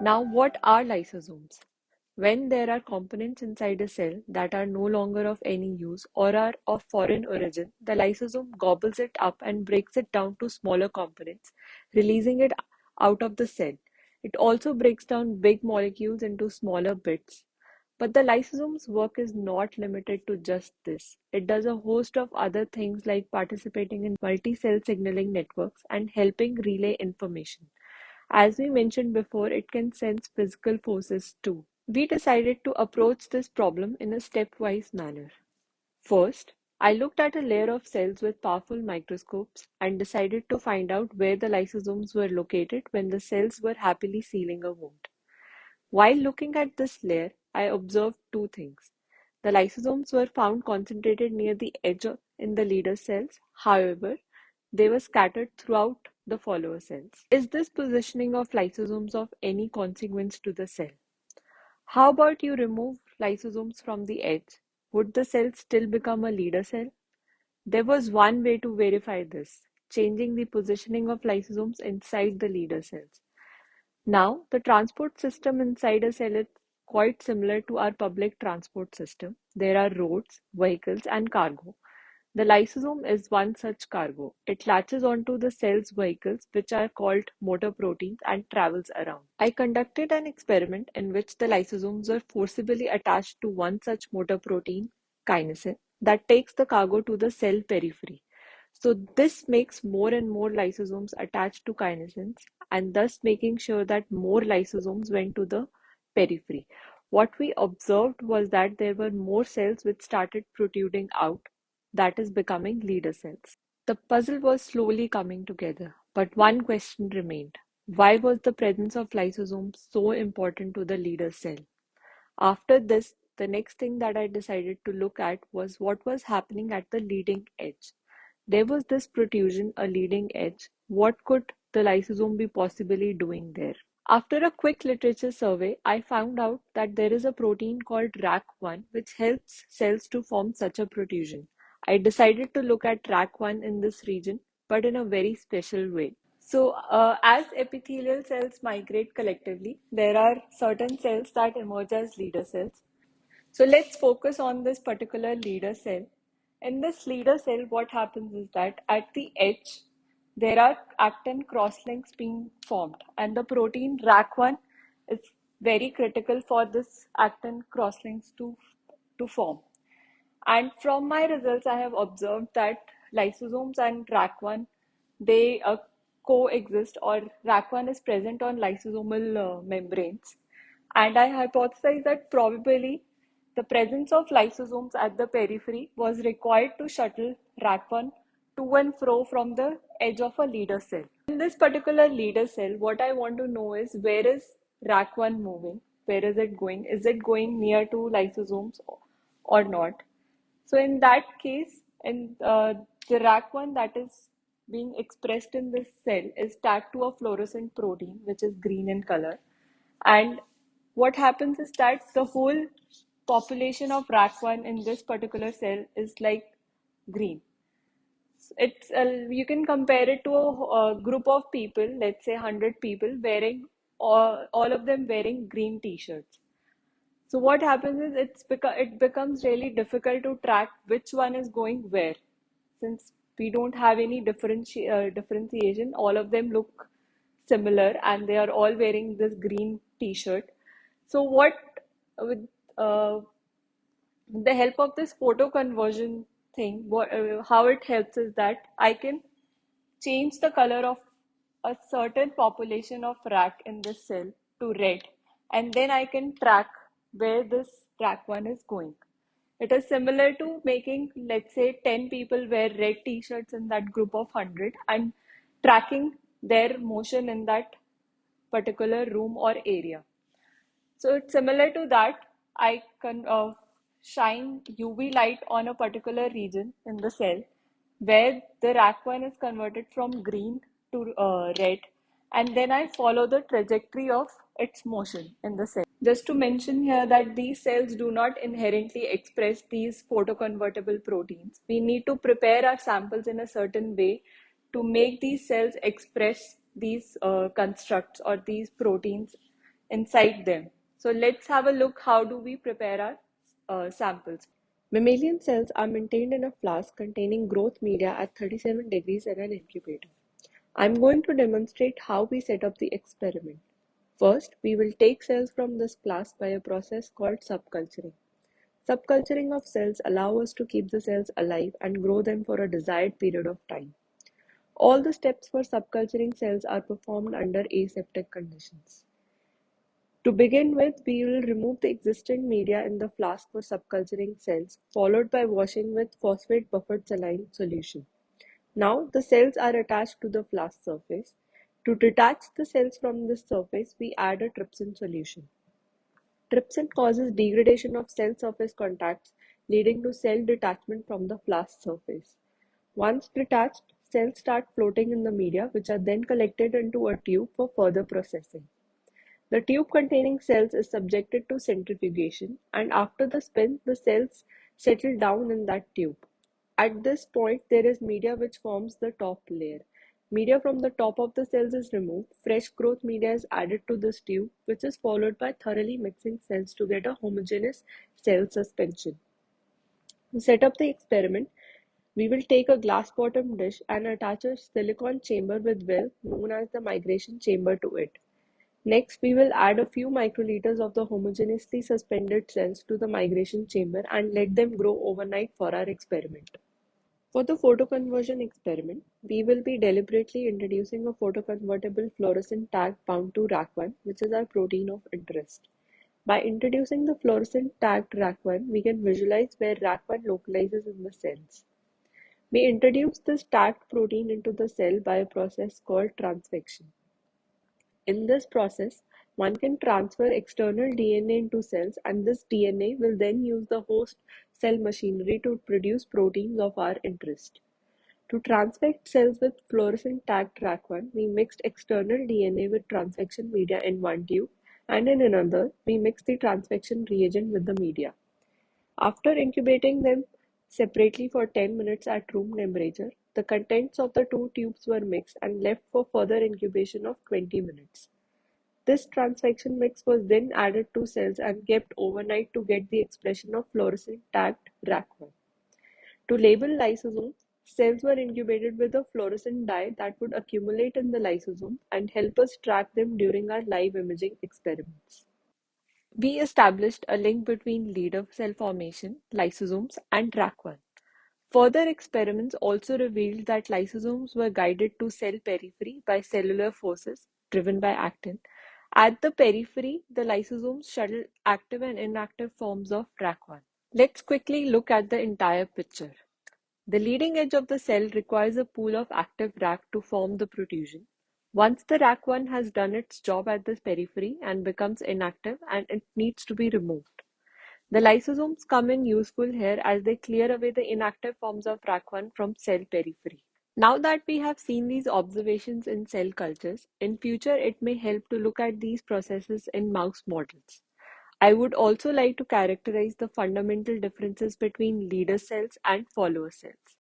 Now, what are lysosomes? When there are components inside a cell that are no longer of any use or are of foreign origin, the lysosome gobbles it up and breaks it down to smaller components, releasing it out of the cell. It also breaks down big molecules into smaller bits. But the lysosome's work is not limited to just this. It does a host of other things like participating in multi-cell signaling networks and helping relay information. As we mentioned before, it can sense physical forces too. We decided to approach this problem in a stepwise manner. First, I looked at a layer of cells with powerful microscopes and decided to find out where the lysosomes were located when the cells were happily sealing a wound. While looking at this layer, I observed two things. The lysosomes were found concentrated near the edge in the leader cells. However, they were scattered throughout the follower cells. Is this positioning of lysosomes of any consequence to the cell? How about you remove lysosomes from the edge? Would the cell still become a leader cell? There was one way to verify this, changing the positioning of lysosomes inside the leader cells. Now, the transport system inside a cell is quite similar to our public transport system. There are roads, vehicles, and cargo. The lysosome is one such cargo. It latches onto the cell's vehicles, which are called motor proteins, and travels around. I conducted an experiment in which the lysosomes were forcibly attached to one such motor protein, kinesin, that takes the cargo to the cell periphery. So this makes more and more lysosomes attached to kinesins and thus making sure that more lysosomes went to the periphery. What we observed was that there were more cells which started protruding out, that is becoming leader cells. The puzzle was slowly coming together, but one question remained. Why was the presence of lysosomes so important to the leader cell? After this, the next thing that I decided to look at was what was happening at the leading edge. There was this protrusion, a leading edge. What could the lysosome be possibly doing there? After a quick literature survey, I found out that there is a protein called RAC1 which helps cells to form such a protrusion. I decided to look at RAC1 in this region, but in a very special way. So, as epithelial cells migrate collectively, there are certain cells that emerge as leader cells. So let's focus on this particular leader cell. In this leader cell, what happens is that at the edge, there are actin crosslinks being formed, and the protein RAC1 is very critical for this actin crosslinks to form. And from my results, I have observed that lysosomes and RAC1 they coexist, or RAC1 is present on lysosomal membranes. And I hypothesize that probably the presence of lysosomes at the periphery was required to shuttle RAC1 to and fro from the edge of a leader cell. In this particular leader cell, what I want to know is where is RAC1 moving? Where is it going? Is it going near to lysosomes or not? So in that case, in the RAC1 that is being expressed in this cell is tagged to a fluorescent protein, which is green in color. And what happens is that the whole population of RAC1 in this particular cell is like green. It's you can compare it to a group of people, let's say 100 people wearing all of them wearing green t-shirts. So what happens is it becomes really difficult to track which one is going where, since we don't have any differentiation. All of them look similar, and they are all wearing this green T-shirt. So what with the help of this photo conversion thing, how it helps is that I can change the color of a certain population of rack in this cell to red, and then I can track where this rack1 is going. It is similar to making, let's say, 10 people wear red t-shirts in that group of 100 and tracking their motion in that particular room or area. So it's similar to that. I can shine UV light on a particular region in the cell where the RAC1 is converted from green to red, and then I follow the trajectory of its motion in the cell. Just to mention here that these cells do not inherently express these photoconvertible proteins. We need to prepare our samples in a certain way to make these cells express these constructs or these proteins inside them. So let's have a look how do we prepare our samples. Mammalian cells are maintained in a flask containing growth media at 37 degrees in an incubator. I'm going to demonstrate how we set up the experiment. First, we will take cells from this flask by a process called subculturing. Subculturing of cells allow us to keep the cells alive and grow them for a desired period of time. All the steps for subculturing cells are performed under aseptic conditions. To begin with, we will remove the existing media in the flask for subculturing cells, followed by washing with phosphate buffered saline solution. Now, the cells are attached to the flask surface. To detach the cells from this surface, we add a trypsin solution. Trypsin causes degradation of cell surface contacts, leading to cell detachment from the flask surface. Once detached, cells start floating in the media, which are then collected into a tube for further processing. The tube containing cells is subjected to centrifugation, and after the spin, the cells settle down in that tube. At this point, there is media which forms the top layer. Media from the top of the cells is removed. Fresh growth media is added to this tube, which is followed by thoroughly mixing cells to get a homogeneous cell suspension. To set up the experiment, we will take a glass-bottom dish and attach a silicon chamber with well known as the migration chamber to it. Next, we will add a few microliters of the homogeneously suspended cells to the migration chamber and let them grow overnight for our experiment. For the photoconversion experiment, we will be deliberately introducing a photoconvertible fluorescent tag bound to RAC1, which is our protein of interest. By introducing the fluorescent tagged RAC1, we can visualize where RAC1 localizes in the cells. We introduce this tagged protein into the cell by a process called transfection. In this process, one can transfer external DNA into cells, and this DNA will then use the host cell machinery to produce proteins of our interest. To transfect cells with fluorescent tagged TRAC1, we mixed external DNA with transfection media in one tube, and in another, we mixed the transfection reagent with the media. After incubating them separately for 10 minutes at room temperature, the contents of the two tubes were mixed and left for further incubation of 20 minutes. This transfection mix was then added to cells and kept overnight to get the expression of fluorescent tagged RAC1. To label lysosomes, cells were incubated with a fluorescent dye that would accumulate in the lysosome and help us track them during our live imaging experiments. We established a link between leader cell formation, lysosomes, and RAC1. Further experiments also revealed that lysosomes were guided to cell periphery by cellular forces driven by actin. At the periphery, the lysosomes shuttle active and inactive forms of RAC1. Let's quickly look at the entire picture. The leading edge of the cell requires a pool of active RAC to form the protrusion. Once the RAC1 has done its job at the periphery and becomes inactive and it needs to be removed. The lysosomes come in useful here as they clear away the inactive forms of RAC1 from cell periphery. Now that we have seen these observations in cell cultures, in future it may help to look at these processes in mouse models. I would also like to characterize the fundamental differences between leader cells and follower cells.